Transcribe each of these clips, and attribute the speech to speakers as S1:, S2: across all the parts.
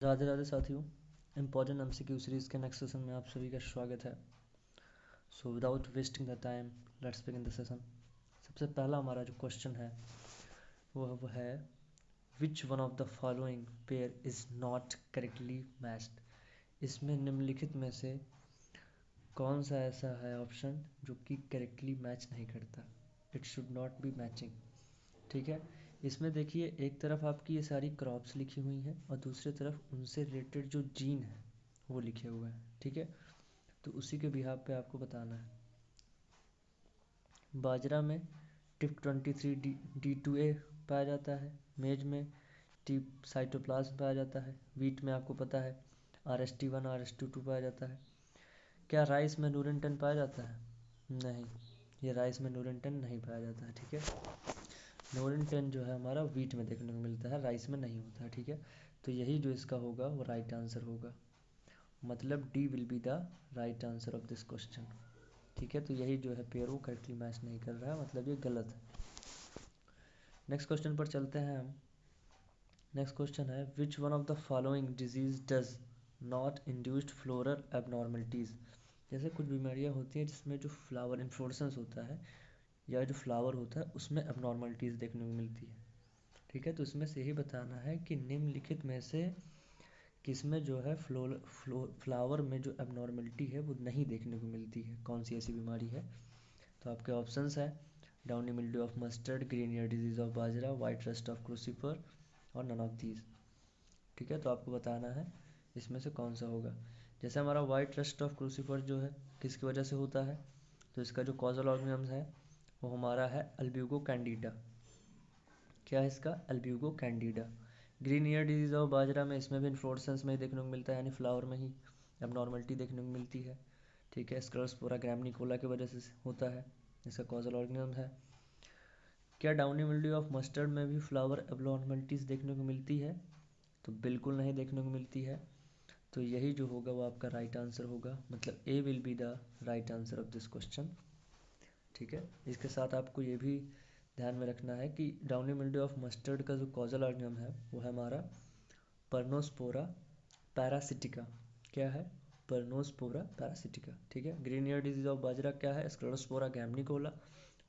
S1: राधे राधे साथियों, important MCQ series के next session में आप सभी का स्वागत है। So without wasting the time let's begin the session. सबसे पहला हमारा जो क्वेश्चन है वो है which one of the following pair is not correctly matched. इसमें निम्नलिखित में से कौन सा ऐसा है ऑप्शन जो कि करेक्टली मैच नहीं करता। It should not be matching. ठीक है, इसमें देखिए एक तरफ आपकी ये सारी क्रॉप्स लिखी हुई हैं और दूसरी तरफ उनसे रिलेटेड जो जीन है वो लिखे हुए हैं। ठीक है, तो उसी के बिहाफ पे आपको बताना है। बाजरा में टिप 23 D2A पाया जाता है, मेज में टिप साइटोप्लाज्म पाया जाता है, वीट में आपको पता है RST1 RST2 पाया जाता है। क्या राइस में न्यूरन पाया जाता है? नहीं, ये राइस में न्यूरन नहीं पाया जाता है। ठीक है, न्यूरन जो है हमारा वीट में देखने को मिलता है, राइस में नहीं होता है। ठीक है, तो यही जो इसका होगा वो राइट आंसर होगा, मतलब D will be the right answer of this question. ठीक है, तो यही जो है पेयर वो करेक्टली मैच नहीं कर रहा है, मतलब ये गलत है। नेक्स्ट क्वेश्चन पर चलते हैं हम। नेक्स्ट क्वेश्चन है which one of the following disease does not induced floral abnormalities. जैसे कुछ बीमारियां होती हैं जिसमें जो फ्लावर इन्फ्लोरेसेंस होता है या जो फ्लावर होता है उसमें एबनॉर्मलिटीज़ देखने को मिलती है। ठीक है, तो इसमें से ही बताना है कि निम्नलिखित में से किसमें जो है फ्लावर में जो एबनॉर्मलिटी है वो नहीं देखने को मिलती है, कौन सी ऐसी बीमारी है। तो आपके ऑप्शंस है downy mildew of mustard, green ear disease of बाजरा, वाइट रस्ट ऑफ क्रूसीफर और नन ऑफ दीज। ठीक है, तो आपको बताना है इसमें से कौन सा होगा। जैसे हमारा वाइट रस्ट ऑफ क्रूसीफर जो है किसकी वजह से होता है, तो इसका जो कॉजल ऑर्गेनिज्म है वो हमारा है अल्ब्यूगो कैंडिडा। क्या है इसका? Albugo candida. Green ear disease of बाजरा में इसमें भी इन्फ्लोरेसेंस में ही देखने को मिलता है, यानी फ्लावर में ही एबनॉर्मलिटी देखने को मिलती है। ठीक है, स्क्लेरोस्पोरा ग्रामिनिकोला की वजह से होता है, इसका कॉजल ऑर्गेनिज्म है। क्या डाउनी मिल्ड्यू ऑफ मस्टर्ड में भी फ्लावर एबनॉर्मलिटीज़ देखने को मिलती है? तो बिल्कुल नहीं देखने को मिलती है। तो यही जो होगा वो आपका राइट आंसर होगा, मतलब A will be the right answer of this question. ठीक है, इसके साथ आपको ये भी ध्यान में रखना है कि डाउनी मिल्ड्यू ऑफ मस्टर्ड का जो कॉजल ऑर्गेनिज्म है वो है हमारा परनोस्पोरा पैरासिटिका। क्या है? परनोस्पोरा पैरासिटिका। ठीक है, ग्रीन ईयर डिजीज ऑफ बाजरा क्या है? स्क्लेरोस्पोरा गैमनिकोला।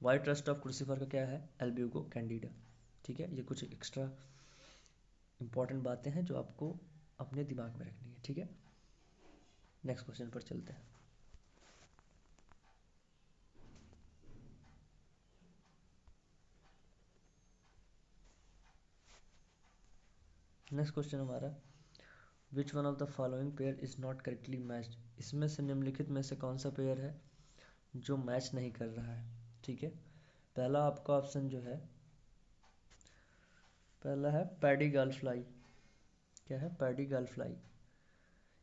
S1: वाइट रस्ट ऑफ क्रूसीफर का क्या है? Albugo Candida. ठीक है, ये कुछ एक्स्ट्रा इंपॉर्टेंट बातें हैं जो आपको अपने दिमाग में रखनी है। ठीक है, नेक्स्ट क्वेश्चन पर चलते हैं। नेक्स्ट क्वेश्चन हमारा विच one of the following pair is not correctly matched. इसमें से निम्नलिखित में से कौन सा पेयर है जो मैच नहीं कर रहा है। ठीक है, पहला आपका ऑप्शन जो है पहला है पैडी गर्ल फ्लाई। क्या है? Paddy girl fly.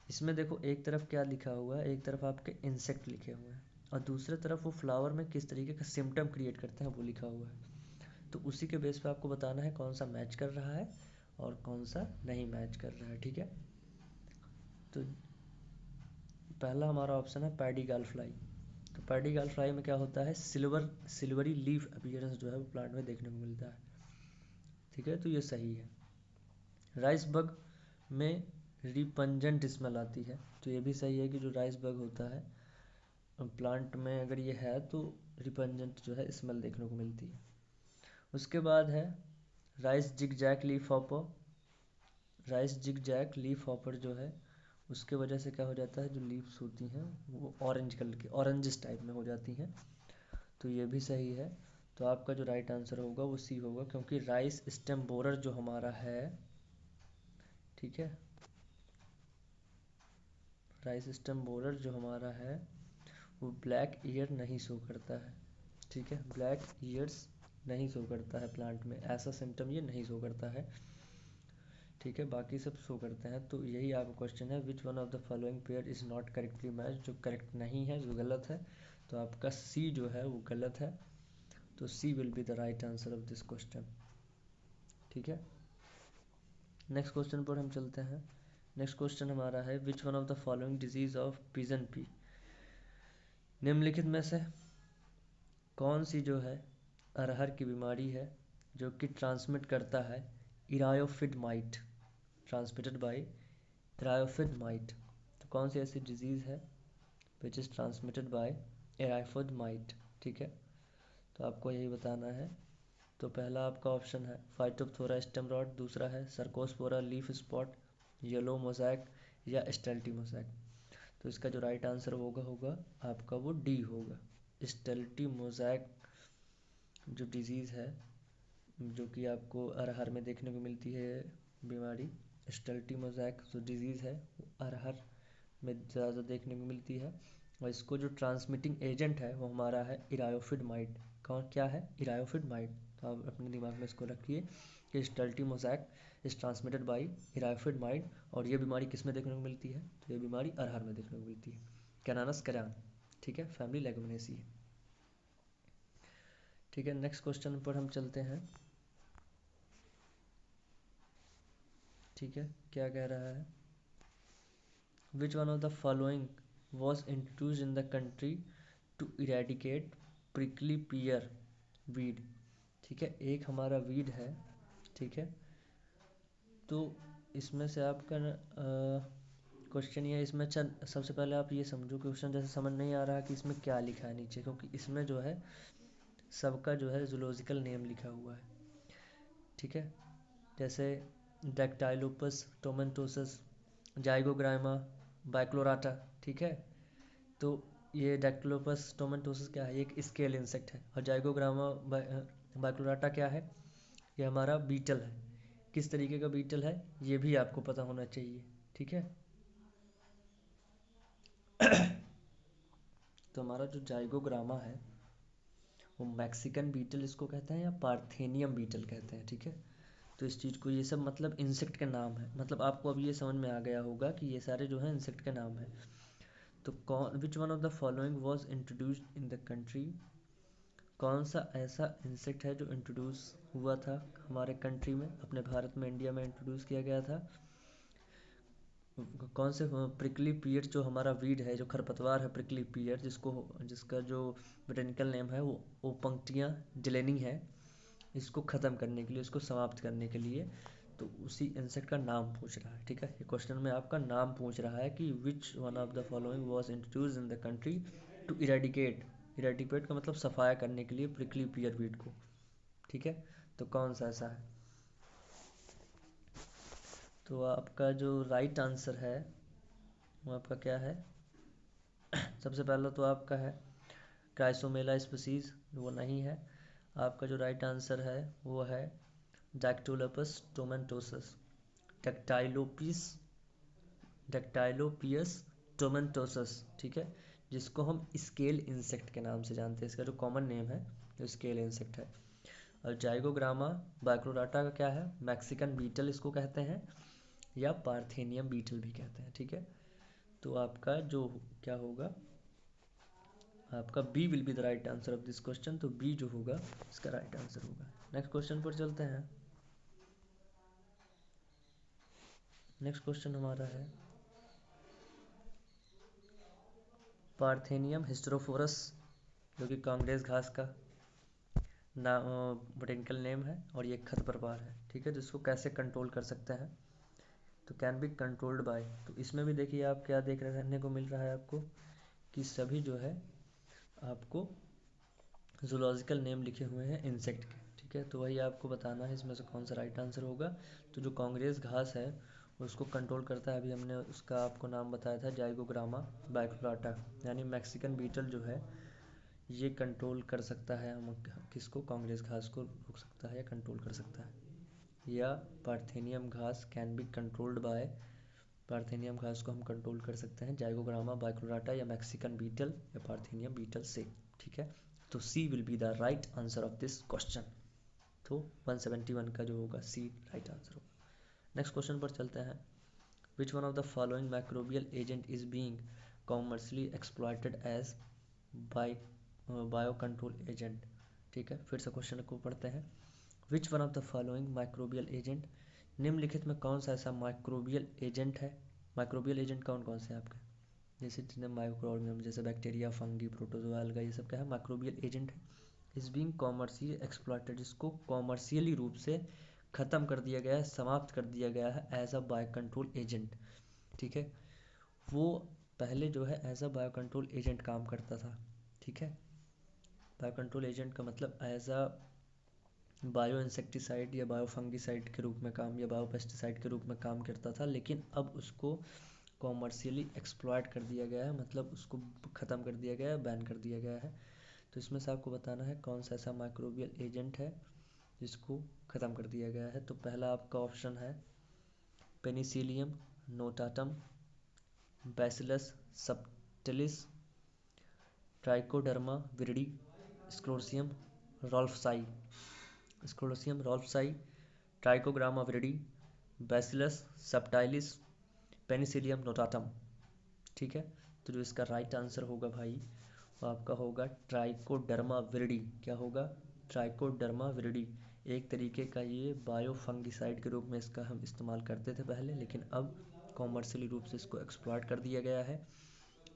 S1: इसमें देखो एक तरफ क्या लिखा हुआ है, एक तरफ आपके इंसेक्ट लिखे हुए हैं और दूसरी तरफ वो फ्लावर में किस तरीके का सिम्टम क्रिएट करते हैं वो लिखा हुआ है। तो उसी के बेस पे आपको बताना है कौन सा मैच कर रहा है और कौन सा नहीं मैच कर रहा है। ठीक है, तो पहला हमारा ऑप्शन है पैडी गर्ल फ्लाई। तो पैडी गर्ल फ्लाई में क्या होता है, सिल्वरी लीफ अपीयरेंस जो है वो प्लांट में देखने को मिलता है। ठीक है, तो ये सही है। राइस बग में रिपंजेंट स्मेल आती है, तो ये भी सही है कि जो राइस बग होता है प्लांट में अगर ये है तो रिपंजेंट जो है स्मेल देखने को मिलती है। उसके बाद है rice jig jack leaf hopper. Rice jig jack leaf hopper जो है उसके वजह से क्या हो जाता है, जो लीव्स होती हैं वो ऑरेंज कलर की ऑरेंजिस टाइप में हो जाती हैं, तो ये भी सही है। तो आपका जो राइट आंसर होगा वो सी होगा, क्योंकि राइस स्टेम बोरर जो हमारा है, ठीक है, राइस स्टेम बोरर जो हमारा है वो ब्लैक ईयर नहीं शो करता है। ठीक है, ब्लैक ईयर्स नहीं शो करता है प्लांट में, ऐसा सिम्टम ये नहीं शो करता है। ठीक है, बाकी सब शो करते हैं। तो यही आपका क्वेश्चन है which one of the following pair is not correctly match, जो करेक्ट नहीं है, जो गलत है। तो आपका सी जो है वो गलत है, तो C will be the right answer of this question. ठीक है, नेक्स्ट क्वेश्चन पर हम चलते हैं। नेक्स्ट क्वेश्चन हमारा है which one of the following disease of pigeon P. निम्नलिखित में से कौन सी जो है अरहर की बीमारी है जो कि ट्रांसमिट करता है eriophyid mite, transmitted by eriophyid mite, तो कौन सी ऐसी डिजीज़ है which is transmitted by eriophyid mite, ठीक है, तो आपको यही बताना है। तो पहला आपका ऑप्शन है फाइटोप्थोरा स्टेमरॉड, दूसरा है Cercospora leaf spot, yellow mosaic या स्टेल्टी मोज़ैक। तो इसका जो राइट आंसर होगा आपका वो डी होगा, स्टेल्टी मोज़ैक जो डिजीज़ है, जो कि आपको अरहर में देखने को मिलती है बीमारी। स्टेल्टी मोज़ैक जो डिजीज़ है वो अरहर में ज़्यादा देखने को मिलती है, और इसको जो ट्रांसमिटिंग एजेंट है वो हमारा है इरायोफिड माइट। कौन क्या है? Eriophyid mite. तो आप अपने दिमाग में इसको रखिए कि sterility mosaic is transmitted by eriophyid mite, और ये बीमारी किस में देखने को मिलती है? तो ये बीमारी अरहर में देखने को मिलती है, कैनानस कैरान, ठीक है, फैमिली लेगुमिनेसी है। ठीक है, नेक्स्ट क्वेश्चन पर हम चलते हैं। ठीक है, क्या कह रहा है? Which one of the following was introduce in the country to eradicate prickly pear weed. ठीक है, एक हमारा वीड है, ठीक है, तो इसमें से आपका क्वेश्चन ये इसमें सबसे पहले आप ये समझो, क्वेश्चन जैसे समझ नहीं आ रहा कि इसमें क्या लिखा है नीचे, क्योंकि इसमें जो है सबका जो है जूलॉजिकल नेम लिखा हुआ है, ठीक है, जैसे डेक्टाइलोपस टोमेंटोसस, जाइगोग्राइमा, बाइक्लोराटा, ठीक है, तो ये डेक्टाइलोपस टोमेंटोसस क्या है? एक स्केल इंसेक्ट है, और जाइगोग्रामा बाइक्लोराटा क्या है? ये हमारा बीटल है। किस तरीके का बीटल है ये भी आपको पता होना चाहिए, ठीक है। तो हमारा जो जाइगोग्रामा है वो मैक्सिकन बीटल इसको कहते हैं या पार्थेनियम बीटल कहते हैं, ठीक है। तो इस चीज़ को, ये सब मतलब इंसेक्ट के नाम है, मतलब आपको अब ये समझ में आ गया होगा कि ये सारे जो है इंसेक्ट के नाम है। तो कौन, विच one of the following was introduced in the country, कौन सा ऐसा इंसेक्ट है जो इंट्रोड्यूस हुआ था हमारे कंट्री में, अपने भारत में, इंडिया में इंट्रोड्यूस किया गया था? कौन से प्रिकली पियर, जो हमारा वीड है, जो खरपतवार है प्रिकली पियर, जिसका जो बोटेनिकल नेम है वो ओपंक्टिया जिलेनी है, इसको ख़त्म करने के लिए, इसको समाप्त करने के लिए, तो उसी इंसेक्ट का नाम पूछ रहा है, ठीक है। ये क्वेश्चन में आपका नाम पूछ रहा है कि which one of the following was introduce in the country to eradicate, eradicate का मतलब सफाया करने के लिए प्रिकली पियर वीड को, ठीक है, तो कौन सा ऐसा है? तो आपका जो राइट आंसर है वो आपका क्या है? सबसे पहला तो आपका है क्राइसोमेला स्पीसीज, वो नहीं है। आपका जो राइट आंसर है वो है डैक्टोलपस टोमेंटोसस, डेक्टाइलोपिस, डेक्टाइलोपियस टोमेंटोसस, ठीक है, जिसको हम स्केल इंसेक्ट के नाम से जानते हैं, इसका जो कॉमन नेम है जो स्केल इंसेक्ट है। और जाइगोग्रामा बाइक्लोराटा का क्या है? मैक्सिकन बीटल इसको कहते हैं, या पार्थेनियम बीटल भी कहते हैं, ठीक है। तो आपका जो क्या होगा, आपका B will be the right answer of this question, तो बी जो होगा इसका राइट आंसर होगा। नेक्स्ट क्वेश्चन पर चलते हैं। नेक्स्ट क्वेश्चन हमारा है पार्थेनियम हिस्टरोफोरस, जो कि कांग्रेस घास का नाम बोटेनिकल नेम है, और ये खरपतवार है, ठीक है, जिसको कैसे कंट्रोल कर सकते हैं? तो कैन बी कंट्रोल्ड बाय, तो इसमें भी देखिए आप क्या देखने को मिल रहा है आपको कि सभी जो है आपको जूलॉजिकल नेम लिखे हुए हैं इंसेक्ट के, ठीक है, तो वही आपको बताना है इसमें से कौन सा राइट आंसर होगा। तो जो कांग्रेस घास है उसको कंट्रोल करता है, अभी हमने उसका आपको नाम बताया था जाइगोग्रामा बाइक्लोराटा, यानी मैक्सिकन बीटल जो है ये कंट्रोल कर सकता है, हम किसको? कांग्रेस घास को रोक सकता है या कंट्रोल कर सकता है। या पार्थेनियम घास can be controlled by, parthenium घास को हम कंट्रोल कर सकते हैं जाइगोग्रामा बाइक्लोराटा या मैक्सिकन बीटल या पार्थेनियम बीटल से, ठीक है। तो C will be the right answer of this question, तो 171 का जो होगा सी राइट आंसर होगा। नेक्स्ट क्वेश्चन पर चलते हैं। Which one of the following microbial agent is being commercially exploited as bio control agent, ठीक है, फिर से क्वेश्चन को पढ़ते हैं। Which one of the following microbial agent, निम्नलिखित में कौन सा ऐसा माइक्रोबियल एजेंट है? माइक्रोबियल एजेंट कौन कौन से हैं आपके? जैसे जितने माइक्रोऑर्गेनिज्म, जैसे बैक्टीरिया, फंगी, प्रोटोजोआ, अलगा, ये सब क्या है? माइक्रोबियल एजेंट है। इस बीइंग कॉमर्शियली एक्सप्लॉयटेड, जिसको कॉमर्शियली रूप से ख़त्म कर दिया गया है, समाप्त कर दिया गया है as a bio control agent, ठीक है। वो पहले जो है as a bio control agent काम करता था, ठीक है। बायो कंट्रोल एजेंट का मतलब एज अ बायो इंसेक्टिसाइड या बायो फंगिसाइड के रूप में काम, या बायो पेस्टिसाइड के रूप में काम करता था, लेकिन अब उसको कॉमर्शियली एक्सप्लॉयट कर दिया गया है, मतलब उसको ख़त्म कर दिया गया है, बैन कर दिया गया है। तो इसमें से आपको बताना है कौन सा ऐसा माइक्रोबियल एजेंट है जिसको ख़त्म कर दिया गया है। तो पहला आपका ऑप्शन है penicillium notatum, bacillus subtilis, trichoderma viride, sclerotium rolfsii, trichogramma viride, bacillus subtilis, penicillium notatum, ठीक है। तो जो इसका राइट आंसर होगा भाई वो आपका होगा ट्राइकोडर्मा विरिडी। क्या होगा? Trichoderma viride. एक तरीके का ये बायो फंगिसाइड के रूप में इसका हम इस्तेमाल करते थे पहले, लेकिन अब कॉमर्शियली रूप से इसको एक्सप्लॉयट कर दिया गया है।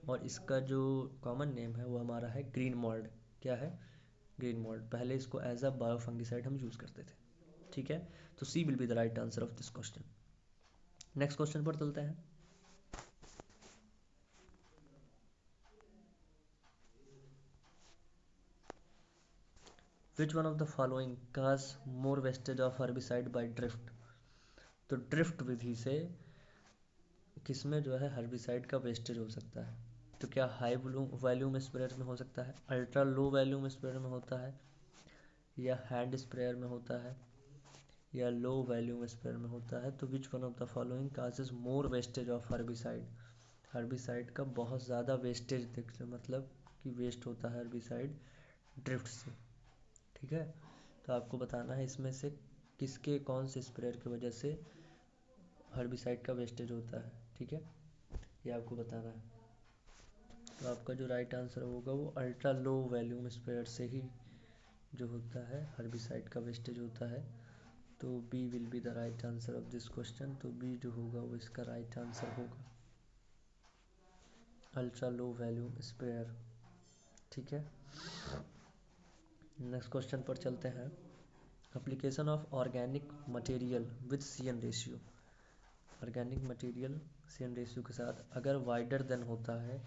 S1: और इसका जो कॉमन नेम है वो हमारा है ग्रीन मोल्ड। क्या है? Green mould. पहले इसको एज अ बायो फंगिसाइड हम यूज़ करते थे, ठीक है। तो C will be the right answer of this question. Next question पर चलते हैं। Which one of the following cause more wastage of herbicide by drift? तो ड्रिफ्ट विधि से किसमें जो है हर्बिसाइड का वेस्टेज हो सकता है? तो क्या हाई वॉल्यूम स्प्रेयर में हो सकता है, अल्ट्रा लो वॉल्यूम स्प्रेयर में होता है, या हैंड स्प्रेयर में होता है, या लो वॉल्यूम स्प्रेयर में होता है? तो विच one of the following causes more wastage of herbicide? Herbicide का बहुत ज़्यादा वेस्टेज देख, मतलब कि वेस्ट होता है हर्बिसाइड ड्रिफ्ट से, ठीक है। तो आपको बताना है इसमें से किसके कौन से स्प्रेयर की वजह से हर्बिसाइड का वेस्टेज होता है, ठीक है। ये आपको बताना है। तो आपका जो राइट आंसर होगा वो अल्ट्रा लो वॉल्यूम स्प्रेयर से ही जो होता है हर्बिसाइड का वेस्टेज होता है। तो B will be the right answer of this question. तो बी जो होगा वो इसका राइट आंसर होगा, अल्ट्रा लो वॉल्यूम स्प्रेयर, ठीक है। नेक्स्ट क्वेश्चन पर चलते हैं। Application of organic material with CN ratio. Organic material CN ratio के साथ अगर वाइडर देन होता है,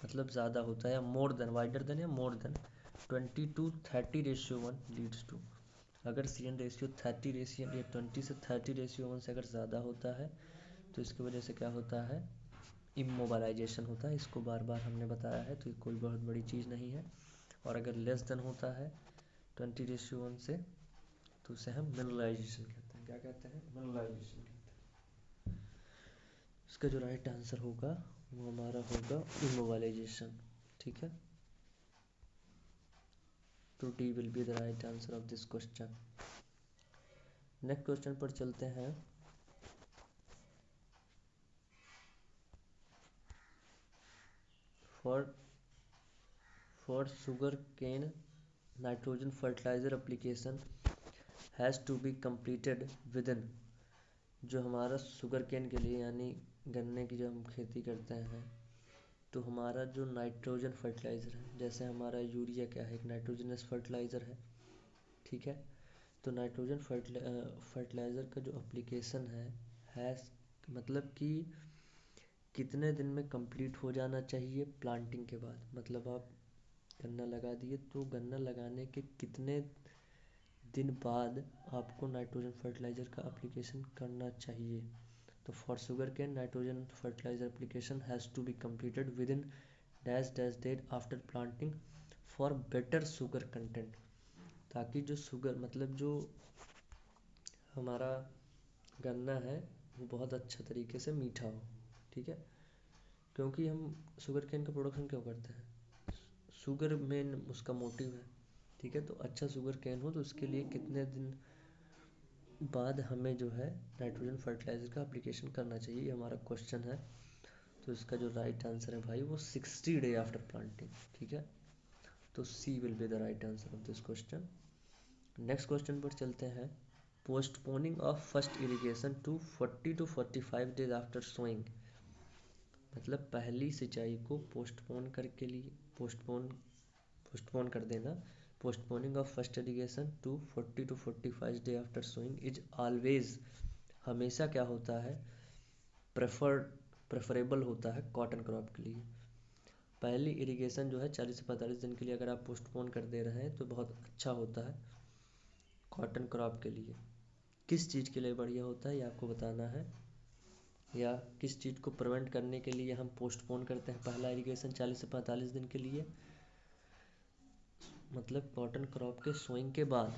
S1: मतलब ज़्यादा होता है, या मोर देन, वाइडर देन या मोर देन 20:30:1 लीड्स टू। अगर CN रेशियो 30 रेशियो या 20:30:1 से अगर ज़्यादा होता है तो इसकी वजह से क्या होता है? इमोबालाइजेशन होता है। इसको बार बार हमने बताया है, तो ये कोई बहुत बड़ी चीज़ नहीं है। और अगर लेस देन होता है 20:1 से तो उसे हम मिनरलाइजेशन कहते हैं। क्या कहते हैं? मिनरलाइजेशन कहते हैं। इसका जो राइट आंसर होगा वो हमारा होगा इमोबालाइजेशन, ठीक है। तो D will be the right answer of this question. Next question पर चलते हैं। For sugarcane nitrogen fertiliser application has to be completed within. जो हमारा शुगर केन के लिए यानी गन्ने की जो हम खेती करते हैं, तो हमारा जो नाइट्रोजन फर्टिलाइज़र है, जैसे हमारा यूरिया क्या है, एक नाइट्रोजनस फर्टिलाइज़र है, ठीक है। तो नाइट्रोजन फर्टिलाइज़र का जो एप्लीकेशन है मतलब कि कितने दिन में कंप्लीट हो जाना चाहिए प्लांटिंग के बाद। मतलब आप गन्ना लगा दिए तो गन्ना लगाने के कितने दिन बाद आपको नाइट्रोजन फर्टिलाइज़र का एप्लीकेशन करना चाहिए। तो for sugarcane nitrogen fertiliser application has to be completed within dash dash date after planting for better sugar content. ताकि जो शुगर मतलब जो हमारा गन्ना है वो बहुत अच्छा तरीके से मीठा हो, ठीक है। क्योंकि हम शुगर केन का प्रोडक्शन क्यों करते हैं? शुगर मेन उसका मोटिव है, ठीक है। तो अच्छा शुगर केन हो तो उसके लिए कितने दिन बाद हमें जो है नाइट्रोजन फर्टिलाइज़र का एप्लीकेशन करना चाहिए, ये हमारा क्वेश्चन है। तो इसका जो राइट आंसर है भाई वो 60 डे आफ्टर प्लांटिंग, ठीक है। तो C will be the right answer of this question. Next question पर चलते हैं। Postponing of first irrigation to 40 to 45 days after sowing. मतलब पहली सिंचाई को पोस्टपोन कर देना। Postponing of first irrigation to 40 to 45 day after sowing is always, हमेशा क्या होता है? प्रेफरेबल होता है कॉटन क्रॉप के लिए। पहली इरिगेशन जो है 40 से 45 दिन के लिए अगर आप पोस्टपोन कर दे रहे हैं तो बहुत अच्छा होता है कॉटन क्रॉप के लिए। किस चीज़ के लिए बढ़िया होता है ये आपको बताना है, या किस चीज़ को प्रिवेंट करने के लिए हम पोस्टपोन करते हैं पहला इरिगेशन 40 से 45 दिन के लिए। मतलब कॉटन क्रॉप के सोइंग के बाद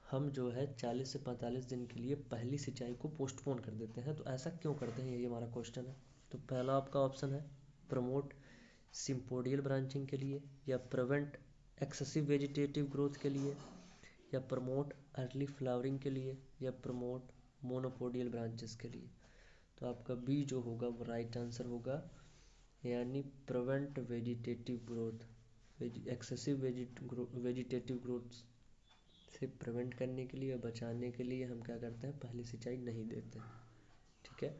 S1: हम जो है 40 से 45 दिन के लिए पहली सिंचाई को पोस्टपोन कर देते हैं। तो ऐसा क्यों करते हैं, ये हमारा क्वेश्चन है। तो पहला आपका ऑप्शन है प्रमोट सिम्पोडियल ब्रांचिंग के लिए, या प्रिवेंट एक्सेसिव वेजिटेटिव ग्रोथ के लिए, या प्रमोट अर्ली फ्लावरिंग के लिए, या प्रमोट मोनोपोडियल ब्रांचेस के लिए। तो आपका बी जो होगा वो राइट आंसर होगा, यानी prevent vegetative growth, excessive vegetative growth से प्रिवेंट करने के लिए या बचाने के लिए हम क्या करते हैं, पहली सिंचाई नहीं देते हैं। ठीक है,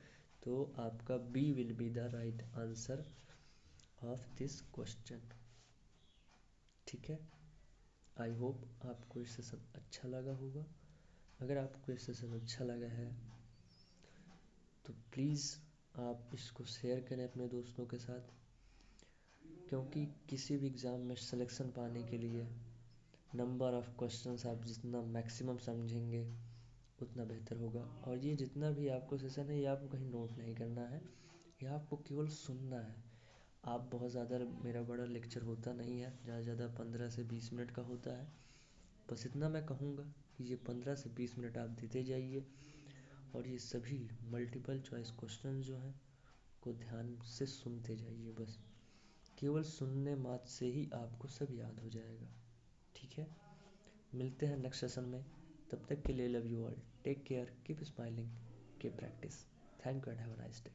S1: तो आपका B will be the right answer of this question. ठीक है, आई होप आपको ये सेशन अच्छा लगा होगा। अगर आपको ये सेशन अच्छा लगा है तो प्लीज़ आप इसको शेयर करें अपने दोस्तों के साथ, क्योंकि किसी भी एग्ज़ाम में सिलेक्शन पाने के लिए नंबर ऑफ़ क्वेश्चंस आप जितना मैक्सिमम समझेंगे उतना बेहतर होगा। और ये जितना भी आपको सेशन है ये आपको कहीं नोट नहीं करना है, ये आपको केवल सुनना है। आप बहुत ज़्यादा, मेरा बड़ा लेक्चर होता नहीं है, ज़्यादा से ज़्यादा 15 से 20 मिनट का होता है। बस इतना मैं कहूँगा कि ये 15 से 20 मिनट आप देते जाइए, और ये सभी मल्टीपल चॉइस क्वेश्चन जो हैं को ध्यान से सुनते जाइए। बस केवल सुनने मात्र से ही आपको सब याद हो जाएगा। ठीक है, मिलते हैं नेक्स्ट सेशन में, तब तक के लिए love you all, take care, keep smiling, keep practice. Thank you and have a nice day.